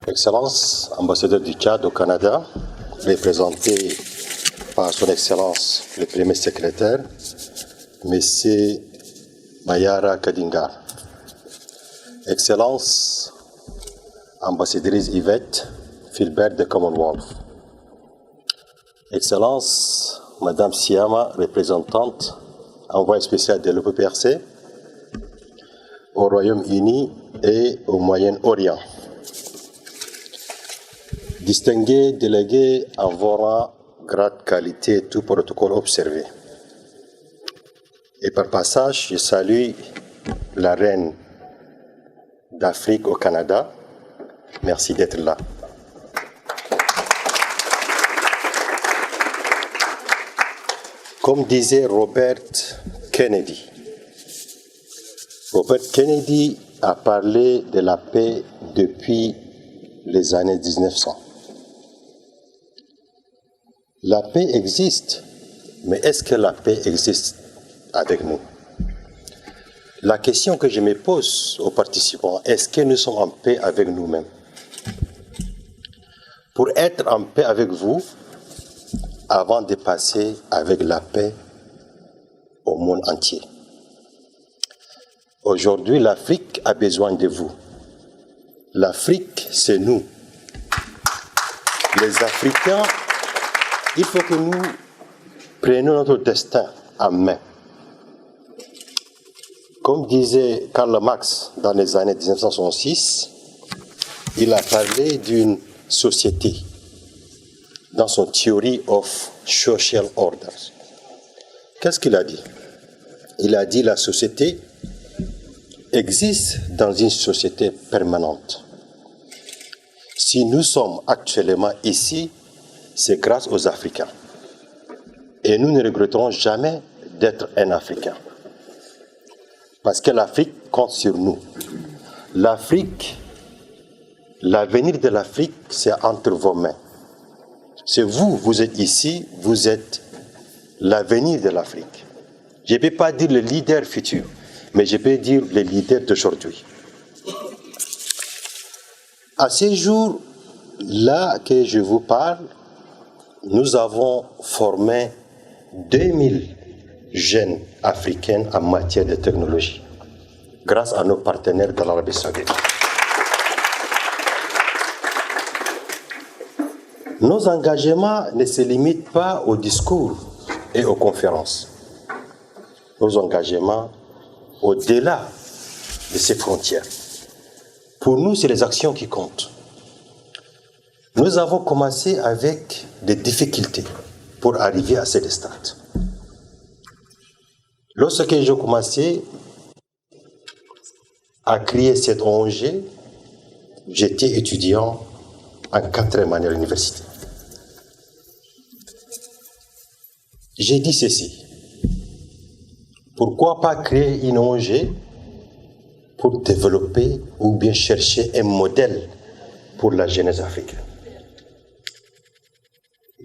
Excellence, ambassadeur du Tchad au Canada, représenté par son Excellence le Premier secrétaire, M. Mayara Kadingar. Excellence, ambassadrice Yvette Filbert de Commonwealth. Excellence, Madame Siama, représentante, envoyée spéciale de l'OPPRC au Royaume-Uni et au Moyen-Orient. Distingués délégués en vos rangs, grade, qualité, tout protocole observé. Et par passage, je salue la reine d'Afrique au Canada. Merci d'être là. Comme disait Robert Kennedy a parlé de la paix depuis les années 1900. La paix existe, mais est-ce que la paix existe avec nous? La question que je me pose aux participants, est-ce que nous sommes en paix avec nous-mêmes? Pour être en paix avec vous, avant de passer avec la paix au monde entier. Aujourd'hui, l'Afrique a besoin de vous. L'Afrique, c'est nous. Les Africains, il faut que nous prenions notre destin en main. Comme disait Karl Marx dans les années 1966, il a parlé d'une société dans son Theory of Social Orders. Qu'est-ce qu'il a dit? Il a dit la société existe dans une société permanente. Si nous sommes actuellement ici, c'est grâce aux Africains. Et nous ne regretterons jamais d'être un Africain. Parce que l'Afrique compte sur nous. L'Afrique, l'avenir de l'Afrique, c'est entre vos mains. C'est vous, vous êtes ici, vous êtes l'avenir de l'Afrique. Je ne peux pas dire le leader futur, mais je peux dire le leader d'aujourd'hui. À ce jour-là que je vous parle, nous avons formé 2000 jeunes africains en matière de technologie, grâce à nos partenaires de l'Arabie Saoudite. Nos engagements ne se limitent pas aux discours et aux conférences. Nos engagements au-delà de ces frontières. Pour nous, c'est les actions qui comptent. Nous avons commencé avec des difficultés pour arriver à cette stade. Lorsque j'ai commencé à créer cette ONG, j'étais étudiant en 4e année à l'université. J'ai dit ceci. Pourquoi pas créer une ONG pour développer ou bien chercher un modèle pour la jeunesse africaine?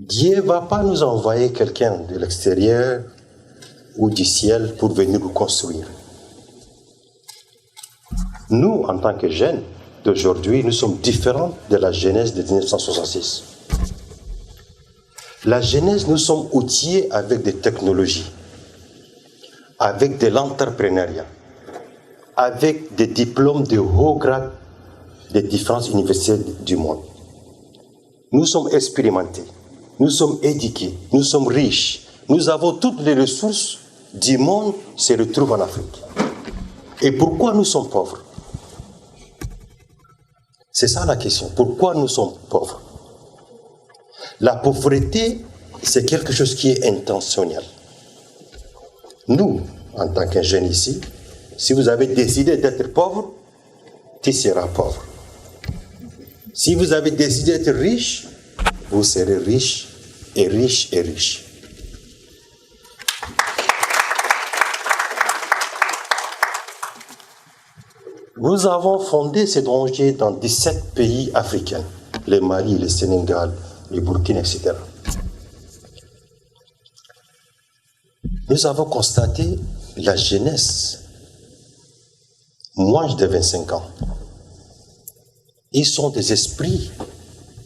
Dieu ne va pas nous envoyer quelqu'un de l'extérieur ou du ciel pour venir nous construire. Nous, en tant que jeunes d'aujourd'hui, nous sommes différents de la jeunesse de 1966. La jeunesse, nous sommes outillés avec des technologies, avec de l'entrepreneuriat, avec des diplômes de haut grade des différentes universités du monde. Nous sommes expérimentés, nous sommes éduqués, nous sommes riches, nous avons toutes les ressources du monde se retrouvent en Afrique. Et pourquoi nous sommes pauvres? C'est ça la question. Pourquoi nous sommes pauvres? La pauvreté, c'est quelque chose qui est intentionnel. Nous, en tant que jeunes ici, si vous avez décidé d'être pauvre, tu seras pauvre. Si vous avez décidé d'être riche, vous serez riche et riche et riche. Nous avons fondé cette ONG dans 17 pays africains, le Mali, le Sénégal, le Burkina, etc. Nous avons constaté la jeunesse, moins de 25 ans, Ils sont des esprits,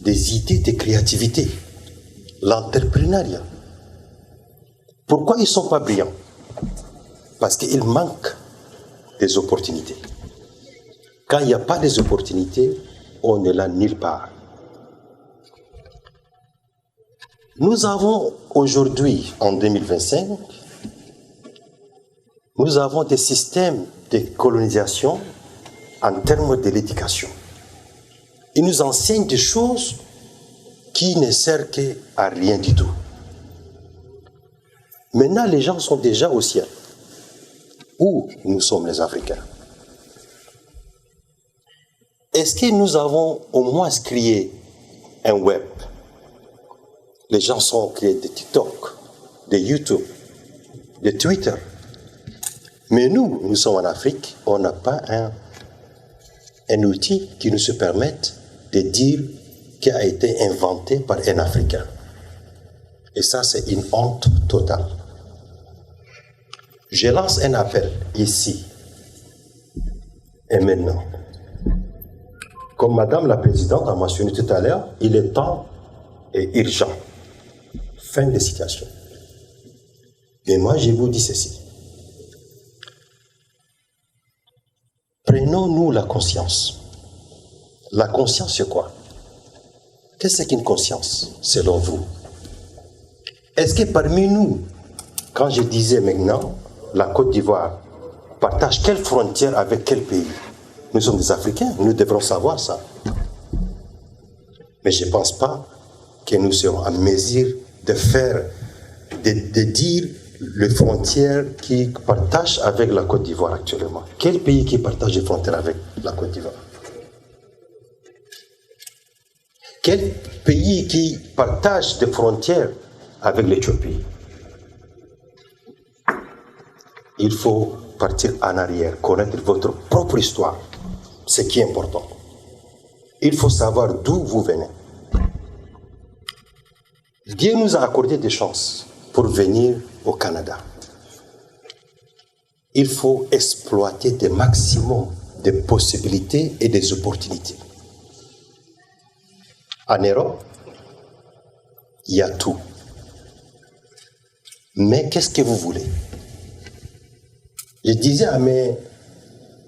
des idées, des créativités, l'entrepreneuriat. Pourquoi ils ne sont pas brillants? Parce qu'il manque des opportunités. Quand il n'y a pas des opportunités, on n'est là nulle part. Nous avons aujourd'hui, en 2025, nous avons des systèmes de colonisation en termes de l'éducation. Ils nous enseignent des choses qui ne servent à rien du tout. Maintenant, les gens sont déjà au ciel. Où nous sommes les Africains? Est-ce que nous avons au moins créé un web? Les gens sont créés de TikTok, de YouTube, de Twitter. Mais nous sommes en Afrique, on n'a pas un outil qui nous permette de dire qu'il a été inventé par un Africain. Et ça, c'est une honte totale. Je lance un appel ici et maintenant. Comme Madame la Présidente a mentionné tout à l'heure, il est temps et urgent. Fin de citation. Et moi, je vous dis ceci. Prenons-nous la conscience. La conscience, c'est quoi? Qu'est-ce qu'une conscience, selon vous? Est-ce que parmi nous, quand je disais maintenant, la Côte d'Ivoire partage quelle frontière avec quel pays? Nous sommes des Africains, nous devrons savoir ça. Mais je ne pense pas que nous serons en mesure de dire les frontières qui partagent avec la Côte d'Ivoire actuellement. Quel pays qui partage les frontières avec la Côte d'Ivoire? Quel pays qui partage des frontières avec l'Éthiopie? Il faut partir en arrière, connaître votre propre histoire, ce qui est important. Il faut savoir d'où vous venez. Dieu nous a accordé des chances pour venir au Canada. Il faut exploiter des maximum de possibilités et des opportunités. En Europe, il y a tout. Mais qu'est-ce que vous voulez? Je disais à mes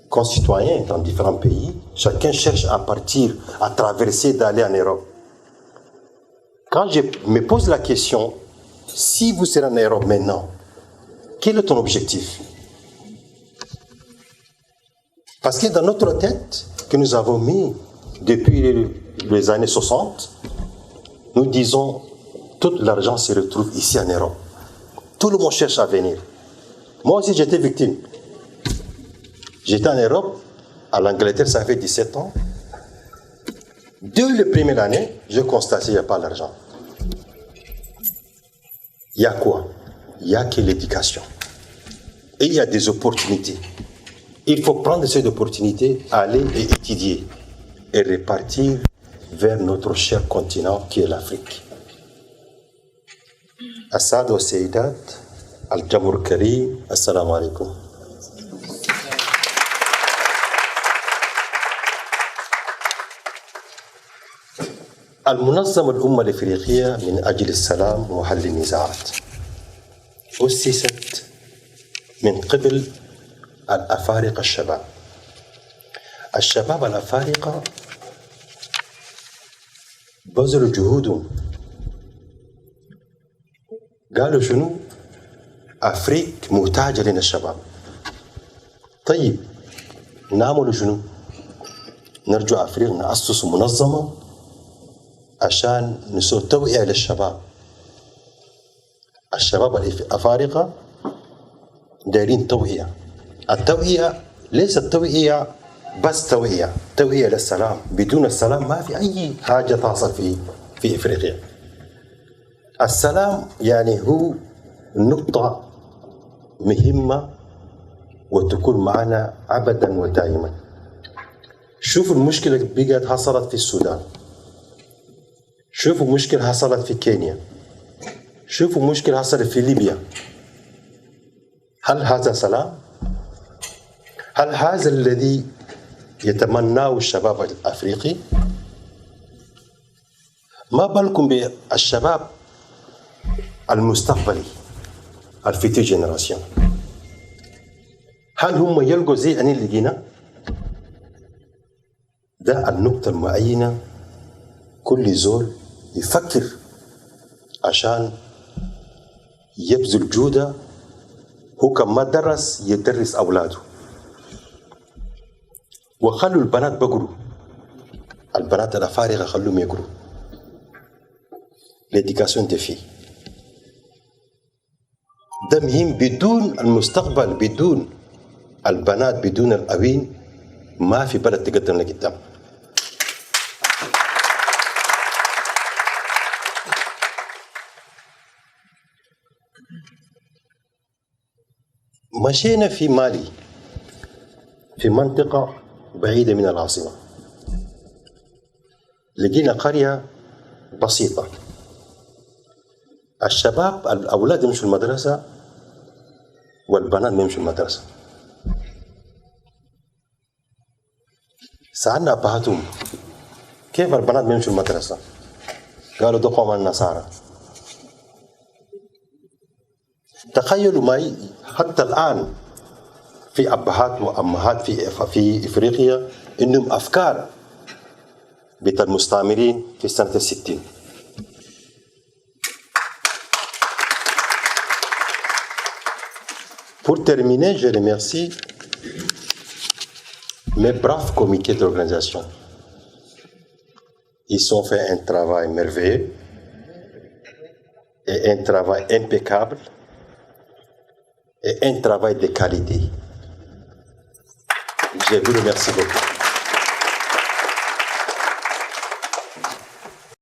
concitoyens dans différents pays, chacun cherche à partir, à traverser, d'aller en Europe. Quand je me pose la question, si vous serez en Europe maintenant, quel est ton objectif? Parce que dans notre tête, que nous avons mis depuis les années 60, nous disons, tout l'argent se retrouve ici en Europe. Tout le monde cherche à venir. Moi aussi, j'étais victime. J'étais en Europe, à l'Angleterre, ça fait 17 ans. Dès la première année, je constatais qu'il n'y a pas d'argent. Il y a quoi? Il n'y a que l'éducation. Et il y a des opportunités. Il faut prendre ces opportunités, aller et étudier, et repartir vers notre cher continent qui est l'Afrique. Assad wa Seydat, Al-Jamur Karim, Assalamu alaikum. المنظمة الأمة الإفريقية من أجل السلام وحل النزاعات أسست من قبل الأفارقة الشباب الأفارقة بذلوا جهودهم قالوا شنو؟ أفريق محتاجة لنا الشباب. طيب نعمل شنو؟ نرجع أفريق نأسس منظمة عشان نسوي توعية للشباب. الشباب الأفارقة دايرين توعية. التوعية ليست توعية بس توعية للسلام. بدون السلام ما في أي حاجة تحصل في إفريقيا. السلام يعني هو نقطة مهمة وتكون معنا أبدا ودائما. شوفوا المشكلة بقت حصلت في السودان، شوفوا مشكلة حصلت في كينيا، شوفوا مشكلة حصلت في ليبيا. هل هذا سلام؟ هل هذا الذي يتمناه الشباب الأفريقي، ما بالكم بالشباب المستقبلي الفيتي جنراسيون؟ هل هم يلقوا زي أن اللي لقينا؟ ده النقطة المعينة كل زول يفكر عشان يبذل جهده. هو كما درس يدرس أولاده، وخلوا البنات بقروا، البنات الأفارقة خلوهم يقروا. l'éducation des filles ده مهم. بدون المستقبل، بدون البنات، بدون الأبين، ما في بلد تقدم لقدام. مشينا في مالي في منطقة بعيدة من العاصمة، لقينا قرية بسيطة، الشباب الأولاد يمشوا المدرسة والبنات ما يمشوا المدرسة. سألنا أبهاتهم كيف البنات ما يمشوا المدرسة؟ قالوا ده قوم النصارى. تخيلوا معي حتى الآن في أبهات وأمهات في إفريقيا إنهم أفكار بتاع المستعمرين في سنة 60. Pour terminer, je remercie mes braves comités d'organisation. Ils ont fait un travail merveilleux et un travail impeccable et un travail de qualité. Je vous remercie beaucoup.